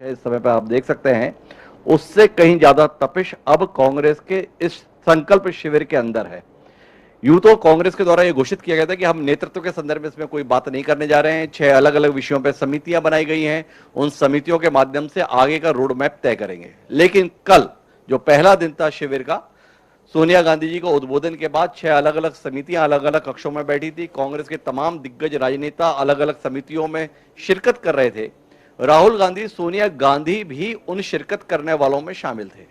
इस समय पर आप देख सकते हैं, उससे कहीं ज्यादा तपिश अब कांग्रेस के इस संकल्प शिविर के अंदर है। यूं तो कांग्रेस के द्वारा यह घोषित किया गया था कि हम नेतृत्व के संदर्भ में इसमें कोई बात नहीं करने जा रहे हैं। 6 अलग अलग विषयों पर समितियां बनाई गई हैं, उन समितियों के माध्यम से आगे का रोड मैप तय करेंगे। लेकिन कल जो पहला दिन था शिविर का, सोनिया गांधी जी को उद्बोधन के बाद 6 अलग अलग समितियां अलग अलग कक्षों में बैठी थी। कांग्रेस के तमाम दिग्गज राजनेता अलग अलग समितियों में शिरकत कर रहे थे। राहुल गांधी, सोनिया गांधी भी उन शिरकत करने वालों में शामिल थे।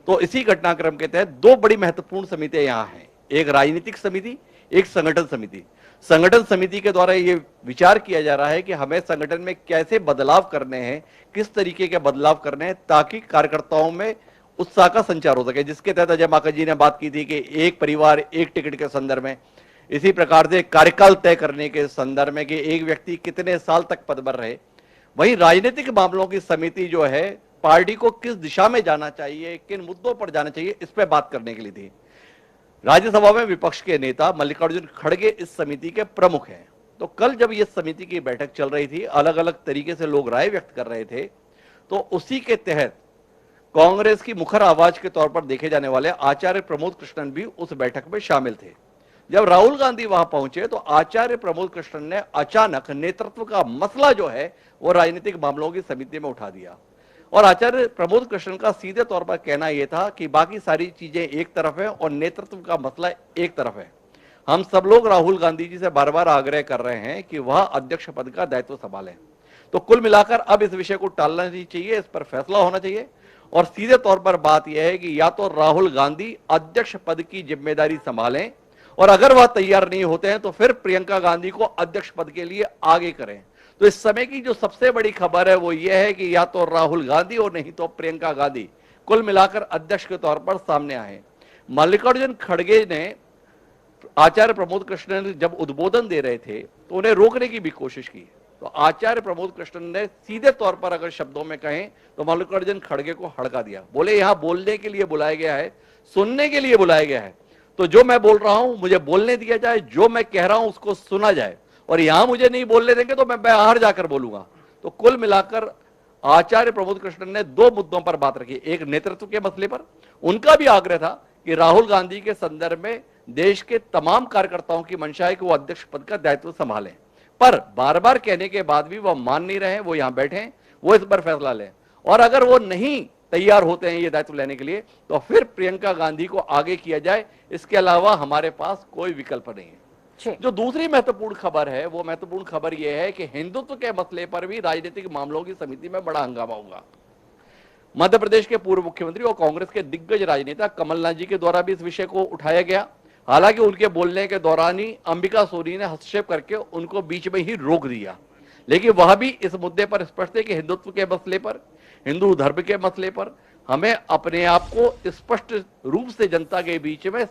तो इसी घटनाक्रम के तहत 2 बड़ी महत्वपूर्ण समितियां यहां हैं, एक राजनीतिक समिति, एक संगठन समिति। संगठन समिति के द्वारा यह विचार किया जा रहा है कि हमें संगठन में कैसे बदलाव करने हैं, किस तरीके के बदलाव करने हैं ताकि कार्यकर्ताओं में उत्साह का संचार हो सके, जिसके तहत अजय माकन जी ने बात की थी कि एक परिवार एक टिकट के संदर्भ में, इसी प्रकार से कार्यकाल तय करने के संदर्भ में कि एक व्यक्ति कितने साल तक पद पर रहे। वहीं राजनीतिक मामलों की समिति जो है, पार्टी को किस दिशा में जाना चाहिए, किन मुद्दों पर जाना चाहिए, इस पर बात करने के लिए थी। राज्यसभा में विपक्ष के नेता मल्लिकार्जुन खड़गे इस समिति के प्रमुख हैं। तो कल जब यह समिति की बैठक चल रही थी, अलग अलग तरीके से लोग राय व्यक्त कर रहे थे, तो उसी के तहत कांग्रेस की मुखर आवाज के तौर पर देखे जाने वाले आचार्य प्रमोद कृष्णन भी उस बैठक में शामिल थे। जब राहुल गांधी वहां पहुंचे तो आचार्य प्रमोद कृष्णन ने अचानक नेतृत्व का मसला जो है वो राजनीतिक मामलों की समिति में उठा दिया। और आचार्य प्रमोद कृष्णन का सीधे तौर पर कहना यह था कि बाकी सारी चीजें एक तरफ है और नेतृत्व का मसला एक तरफ है। हम सब लोग राहुल गांधी जी से बार बार आग्रह कर रहे हैं कि वह अध्यक्ष पद का दायित्व संभालें। तो कुल मिलाकर अब इस विषय को टालना नहीं चाहिए, इस पर फैसला होना चाहिए। और सीधे तौर पर बात यह है कि या तो राहुल गांधी अध्यक्ष पद की जिम्मेदारी संभालें, और अगर वह तैयार नहीं होते हैं तो फिर प्रियंका गांधी को अध्यक्ष पद के लिए आगे करें। तो इस समय की जो सबसे बड़ी खबर है वो यह है कि या तो राहुल गांधी और नहीं तो प्रियंका गांधी कुल मिलाकर अध्यक्ष के तौर पर सामने आए। मल्लिकार्जुन खड़गे ने, आचार्य प्रमोद कृष्णन जब उद्बोधन दे रहे थे तो उन्हें रोकने की भी कोशिश की। तो आचार्य प्रमोद कृष्णन ने सीधे तौर पर अगर शब्दों में कहें तो मल्लिकार्जुन खड़गे को हड़का दिया। बोले यहां बोलने के लिए बुलाया गया है, सुनने के लिए बुलाया गया है, तो जो मैं बोल रहा हूं मुझे बोलने दिया जाए, जो मैं कह रहा हूं उसको सुना जाए, और यहां मुझे नहीं बोलने देंगे तो मैं बाहर जाकर बोलूंगा। तो कुल मिलाकर आचार्य प्रमोद कृष्णन ने 2 मुद्दों पर बात रखी। एक नेतृत्व के मसले पर उनका भी आग्रह था कि राहुल गांधी के संदर्भ में देश के तमाम कार्यकर्ताओं की मंशा है कि वो अध्यक्ष पद का दायित्व संभालें, पर बार बार कहने के बाद भी वह मान नहीं रहे, वो यहां बैठे हैं, वो इस पर फैसला लें। और अगर वो नहीं तैयार होते हैं ये दायित्व लेने के लिए तो फिर प्रियंका गांधी को आगे किया जाए, इसके अलावा हमारे पास कोई विकल्प नहीं है। जो दूसरी महत्वपूर्ण खबर है वो महत्वपूर्ण खबर यह है कि हिंदुत्व के मसले पर भी राजनीतिक मामलों की समिति में बड़ा हंगामा होगा। मध्य प्रदेश के पूर्व मुख्यमंत्री और कांग्रेस के दिग्गज राजनेता कमलनाथ जी के द्वारा भी इस विषय को उठाया गया। हालांकि उनके बोलने के दौरान ही अंबिका सोनी ने हस्तक्षेप करके उनको बीच में ही रोक दिया, लेकिन वह भी इस मुद्दे पर स्पष्ट है कि हिंदुत्व के मसले पर, हिंदू धर्म के मसले पर हमें अपने आप को स्पष्ट रूप से जनता के बीच में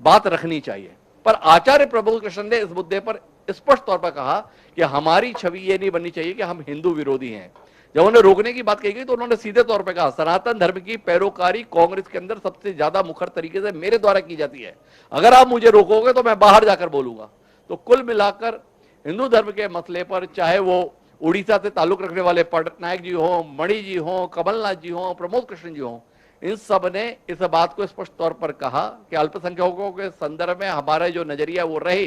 बात रखनी चाहिए। पर आचार्य प्रमोद कृष्णन ने इस मुद्दे पर स्पष्ट तौर पर कहा कि हमारी छवि ये नहीं बननी चाहिए कि हम हिंदू विरोधी हैं। जब उन्हें रोकने की बात कही गई तो उन्होंने सीधे तौर पर कहा, सनातन धर्म की पैरोकारी कांग्रेस के अंदर सबसे ज्यादा मुखर तरीके से मेरे द्वारा की जाती है, अगर आप मुझे रोकोगे तो मैं बाहर जाकर बोलूंगा। तो कुल मिलाकर हिंदू धर्म के मसले पर, चाहे वो उड़ीसा से ताल्लुक रखने वाले पटनायक जी हो, मणि जी हो, कमलनाथ जी हो, प्रमोद कृष्णन जी हो, इन सब ने इस बात को स्पष्ट तौर पर कहा कि अल्पसंख्यकों के संदर्भ में हमारा जो नजरिया वो रहे,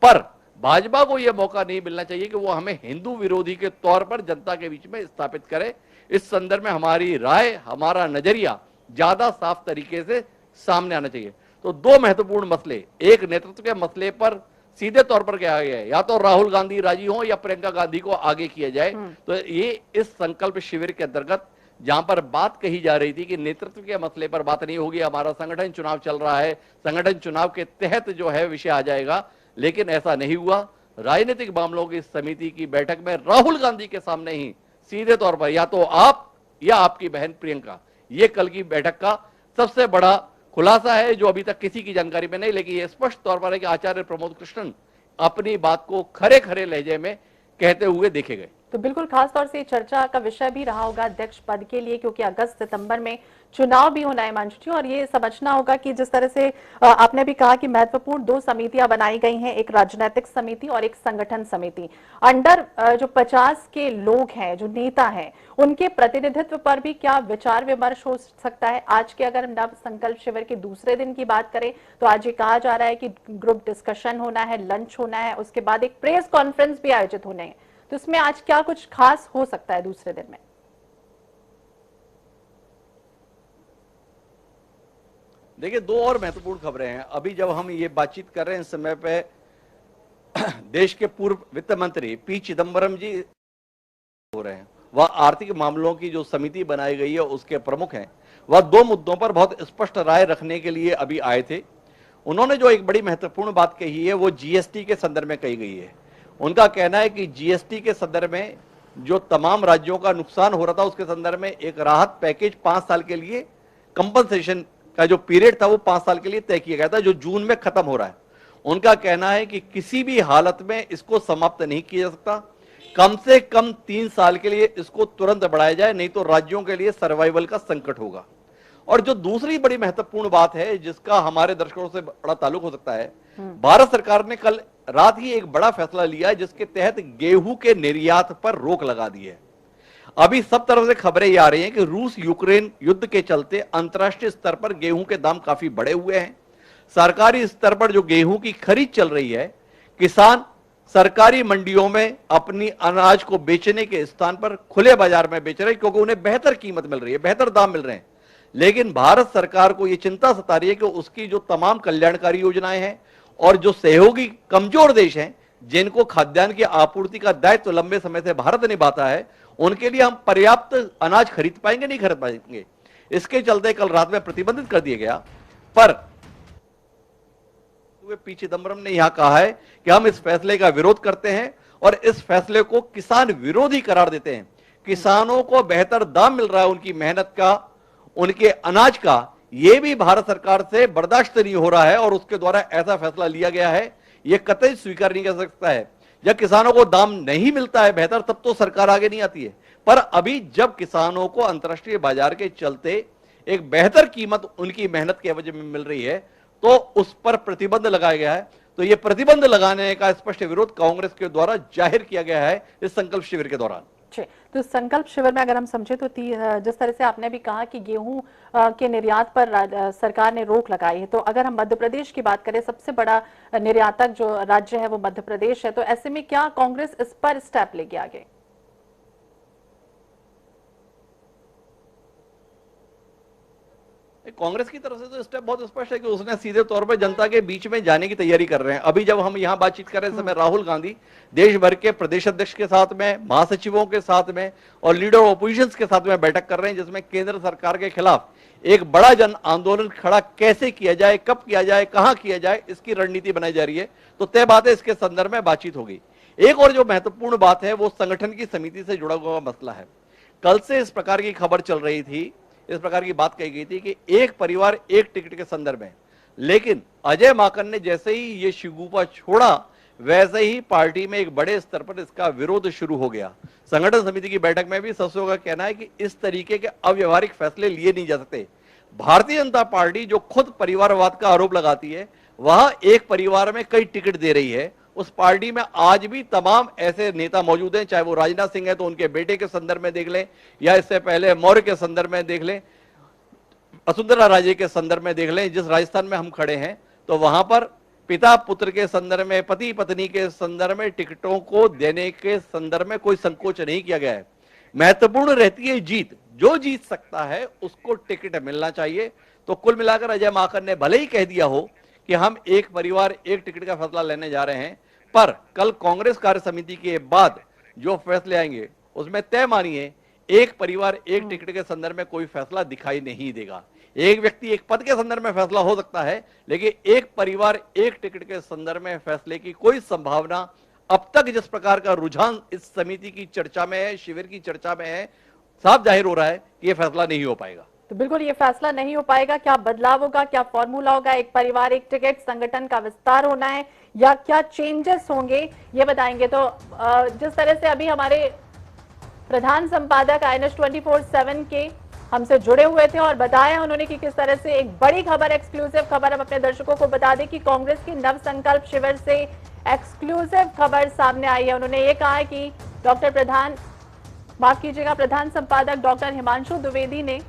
पर भाजपा को यह मौका नहीं मिलना चाहिए कि वो हमें हिंदू विरोधी के तौर पर जनता के बीच में स्थापित करे। इस संदर्भ में हमारी राय, हमारा नजरिया ज्यादा साफ तरीके से सामने आना चाहिए। तो 2 महत्वपूर्ण मसले, एक नेतृत्व के मसले पर सीधे तौर पर कहा गया है या तो राहुल गांधी राजी हो या प्रियंका गांधी को आगे किया जाए। तो ये इस संकल्प शिविर के अंतर्गत जहां पर बात कही जा रही थी कि नेतृत्व के मसले पर बात नहीं होगी, हमारा संगठन चुनाव चल रहा है, संगठन चुनाव के तहत जो है विषय आ जाएगा, लेकिन ऐसा नहीं हुआ। राजनीतिक मामलों की समिति की बैठक में राहुल गांधी के सामने ही सीधे तौर पर या तो आप या आपकी बहन प्रियंका, ये कल की बैठक का सबसे बड़ा खुलासा है जो अभी तक किसी की जानकारी में नहीं, लेकिन यह स्पष्ट तौर पर है कि आचार्य प्रमोद कृष्णन अपनी बात को खरे खरे लहजे में कहते हुए देखे गए। तो बिल्कुल खास तौर से चर्चा का विषय भी रहा होगा अध्यक्ष पद के लिए, क्योंकि अगस्त सितंबर में चुनाव भी होना है मंच जी। और ये समझना होगा कि जिस तरह से आपने भी कहा कि महत्वपूर्ण दो समितियां बनाई गई हैं, एक राजनीतिक समिति और एक संगठन समिति। अंडर जो 50 के लोग हैं, जो नेता हैं, उनके प्रतिनिधित्व पर भी क्या विचार विमर्श हो सकता है? आज के अगर नव संकल्प शिविर के दूसरे दिन की बात करें तो आज ये कहा जा रहा है कि ग्रुप डिस्कशन होना है, लंच होना है, उसके बाद एक प्रेस कॉन्फ्रेंस भी आयोजित होने हैं। तो इसमें आज क्या कुछ खास हो सकता है दूसरे दिन में? देखिए, दो और महत्वपूर्ण खबरें हैं। अभी जब हम ये बातचीत कर रहे हैं, इस समय पे देश के पूर्व वित्त मंत्री पी चिदम्बरम जी हो रहे हैं। वह आर्थिक मामलों की जो समिति बनाई गई है उसके प्रमुख हैं। वह दो मुद्दों पर बहुत स्पष्ट राय रखने के लिए अभी आए थे। उन्होंने जो एक बड़ी महत्वपूर्ण बात कही है वो जीएसटी के संदर्भ में कही गई है। उनका कहना है कि जीएसटी के संदर्भ में जो तमाम राज्यों का नुकसान हो रहा था उसके संदर्भ में एक राहत पैकेज 5 साल के लिए, कंपनसेशन का जो पीरियड था वो 5 साल के लिए तय किया गया था, जो जून में खत्म हो रहा है। उनका कहना है कि किसी भी हालत में इसको समाप्त नहीं किया जा सकता, कम से कम 3 साल के लिए इसको तुरंत बढ़ाया जाए, नहीं तो राज्यों के लिए सर्वाइवल का संकट होगा। और जो दूसरी बड़ी महत्वपूर्ण बात है जिसका हमारे दर्शकों से बड़ा ताल्लुक हो सकता है, भारत सरकार ने कल रात ही एक बड़ा फैसला लिया जिसके तहत गेहूं के निर्यात पर रोक लगा दी है। अभी सब तरफ से खबरें ये आ रही हैं कि रूस यूक्रेन युद्ध के चलते अंतर्राष्ट्रीय स्तर पर गेहूं के दाम काफी बढ़े हुए हैं। सरकारी स्तर पर जो गेहूं की खरीद चल रही है, किसान सरकारी मंडियों में अपनी अनाज को बेचने के स्थान पर खुले बाजार में बेच रहे हैं, क्योंकि उन्हें बेहतर कीमत मिल रही है, बेहतर दाम मिल रहे हैं। लेकिन भारत सरकार को यह चिंता सता रही है कि उसकी जो तमाम कल्याणकारी योजनाएं हैं और जो सहयोगी कमजोर देश हैं जिनको खाद्यान्न की आपूर्ति का दायित्व लंबे समय से भारत निभाता है, उनके लिए हम पर्याप्त अनाज खरीद पाएंगे, नहीं खरीद पाएंगे। इसके चलते कल रात में प्रतिबंधित कर दिया गया। पर पी चिदम्बरम ने यहां कहा है कि हम इस फैसले का विरोध करते हैं और इस फैसले को किसान विरोधी करार देते हैं। किसानों को बेहतर दाम मिल रहा है उनकी मेहनत का, उनके अनाज का, यह भी भारत सरकार से बर्दाश्त नहीं हो रहा है और उसके द्वारा ऐसा फैसला लिया गया है, यह कतई स्वीकार नहीं कर सकता है। जब किसानों को दाम नहीं मिलता है बेहतर, तब तो सरकार आगे नहीं आती है। पर अभी जब किसानों को अंतर्राष्ट्रीय बाजार के चलते एक बेहतर कीमत उनकी मेहनत के वजह में मिल रही है तो उस पर प्रतिबंध लगाया गया है। तो यह प्रतिबंध लगाने का स्पष्ट विरोध कांग्रेस के द्वारा जाहिर किया गया है इस संकल्प शिविर के दौरान। तो संकल्प शिविर में अगर हम समझे तो जिस तरह से आपने भी कहा कि गेहूं के निर्यात पर सरकार ने रोक लगाई है, तो अगर हम मध्य प्रदेश की बात करें, सबसे बड़ा निर्यातक जो राज्य है वो मध्य प्रदेश है, तो ऐसे में क्या कांग्रेस इस पर स्टेप लेके आगे? कांग्रेस की तरफ से तो स्टेप बहुत स्पष्ट है कि उसने सीधे तौर पर जनता के बीच में जाने की तैयारी कर रहे हैं। अभी जब हम यहां बातचीत कर रहे हैं, समय राहुल गांधी देश भर के प्रदेश अध्यक्ष के साथ में, महासचिवों के साथ में और लीडर ऑपोजिशन के साथ में बैठक कर रहे हैं, जिसमें केंद्र सरकार के खिलाफ एक बड़ा जन आंदोलन खड़ा कैसे किया जाए, कब किया जाए, कहां किया जाए, इसकी रणनीति बनाई जा रही है। तो तय बात है, इसके संदर्भ में बातचीत होगी। एक और जो महत्वपूर्ण बात है वो संगठन की समिति से जुड़ा हुआ मसला है। कल से इस प्रकार की खबर चल रही थी, इस प्रकार की बात कही गई थी कि एक परिवार एक टिकट के संदर्भ में, लेकिन अजय माकन ने जैसे ही ये शिगुफा छोड़ा वैसे ही पार्टी में एक बड़े स्तर पर इसका विरोध शुरू हो गया। संगठन समिति की बैठक में भी सदस्यों का कहना है कि इस तरीके के अव्यवहारिक फैसले लिए नहीं जा सकते। भारतीय जनता पार्टी जो खुद परिवारवाद का आरोप लगाती है, वह एक परिवार में कई टिकट दे रही है। उस पार्टी में आज भी तमाम ऐसे नेता मौजूद हैं, चाहे वो राजनाथ सिंह है तो उनके बेटे के संदर्भ में देख लें, या इससे पहले मौर्य के संदर्भ में देख लें, वसुंधरा राजे के संदर्भ में देख लें। जिस राजस्थान में हम खड़े हैं तो वहां पर पिता पुत्र के संदर्भ में, पति पत्नी के संदर्भ में टिकटों को देने के संदर्भ में कोई संकोच नहीं किया गया है। महत्वपूर्ण रहती है जीत, जो जीत सकता है उसको टिकट मिलना चाहिए। तो कुल मिलाकर अजय माकन ने भले ही कह दिया हो कि हम एक परिवार एक टिकट का फैसला लेने जा रहे हैं, पर कल कांग्रेस कार्य समिति के बाद जो फैसले आएंगे उसमें तय मानिए एक परिवार एक टिकट के संदर्भ में कोई फैसला दिखाई नहीं देगा। एक व्यक्ति एक पद के संदर्भ में फैसला हो सकता है, लेकिन एक परिवार एक टिकट के संदर्भ में फैसले की कोई संभावना अब तक जिस प्रकार का रुझान इस समिति की चर्चा में है, शिविर की चर्चा में है, साफ जाहिर हो रहा है कि यह फैसला नहीं हो पाएगा। तो बिल्कुल ये फैसला नहीं हो पाएगा। क्या बदलाव होगा, क्या फॉर्मूला होगा, एक परिवार एक टिकट, संगठन का विस्तार होना है या क्या चेंजेस होंगे, ये बताएंगे। तो जिस तरह से अभी हमारे प्रधान संपादक INS 24/7 के हमसे जुड़े हुए थे और बताया उन्होंने कि किस तरह से एक बड़ी खबर, एक्सक्लूसिव खबर हम अपने दर्शकों को बता दें कि कांग्रेस की नव संकल्प शिविर से एक्सक्लूसिव खबर सामने आई है। उन्होंने ये कहा है कि प्रधान संपादक डॉक्टर हिमांशु द्विवेदी ने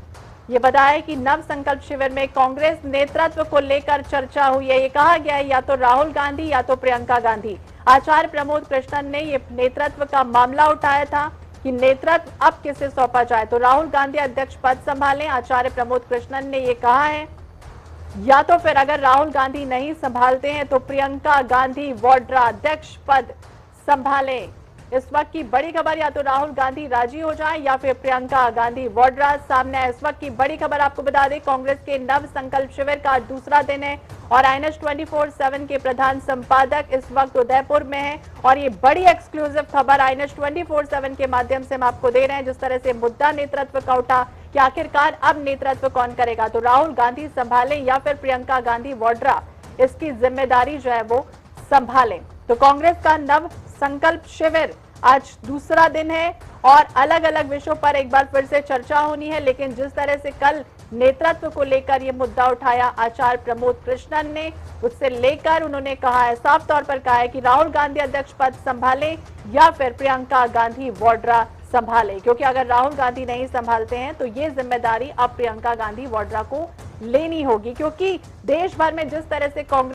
ये बताया कि नव संकल्प शिविर में कांग्रेस नेतृत्व को लेकर चर्चा हुई है। ये कहा गया है या तो राहुल गांधी या तो प्रियंका गांधी। आचार्य प्रमोद कृष्णन ने ये नेतृत्व का मामला उठाया था कि नेतृत्व अब किसे सौंपा जाए, तो राहुल गांधी अध्यक्ष पद संभालें। आचार्य प्रमोद कृष्णन ने ये कहा है या तो फिर अगर राहुल गांधी नहीं संभालते हैं तो प्रियंका गांधी वाड्रा अध्यक्ष पद संभालें। इस वक्त की बड़ी खबर, या तो राहुल गांधी राजी हो जाए या फिर प्रियंका गांधी वाड्रा सामने आए। इस वक्त की बड़ी खबर आपको बता दें, कांग्रेस के नव संकल्प शिविर का दूसरा दिन है और INS 24/7 के प्रधान संपादक इस वक्त उदयपुर में है और ये बड़ी एक्सक्लूसिव खबर INS 24/7 के माध्यम से हम आपको दे रहे हैं। जिस तरह से मुद्दा नेतृत्व का उठा कि आखिरकार अब नेतृत्व कौन करेगा, तो राहुल गांधी संभाले या फिर प्रियंका गांधी वाड्रा इसकी जिम्मेदारी जो है वो संभालें। तो कांग्रेस का नव संकल्प शिविर आज दूसरा दिन है और अलग अलग विषयों पर एक बार फिर से चर्चा होनी है, लेकिन जिस तरह से कल नेतृत्व को लेकर ये मुद्दा उठाया आचार्य प्रमोद कृष्णन ने, उससे लेकर उन्होंने कहा है, साफ तौर पर कहा है कि राहुल गांधी अध्यक्ष पद संभाले या फिर प्रियंका गांधी वाड्रा संभाले, क्योंकि अगर राहुल गांधी नहीं संभालते हैं तो ये जिम्मेदारी अब प्रियंका गांधी वाड्रा को लेनी होगी, क्योंकि देश भर में जिस तरह से कांग्रेस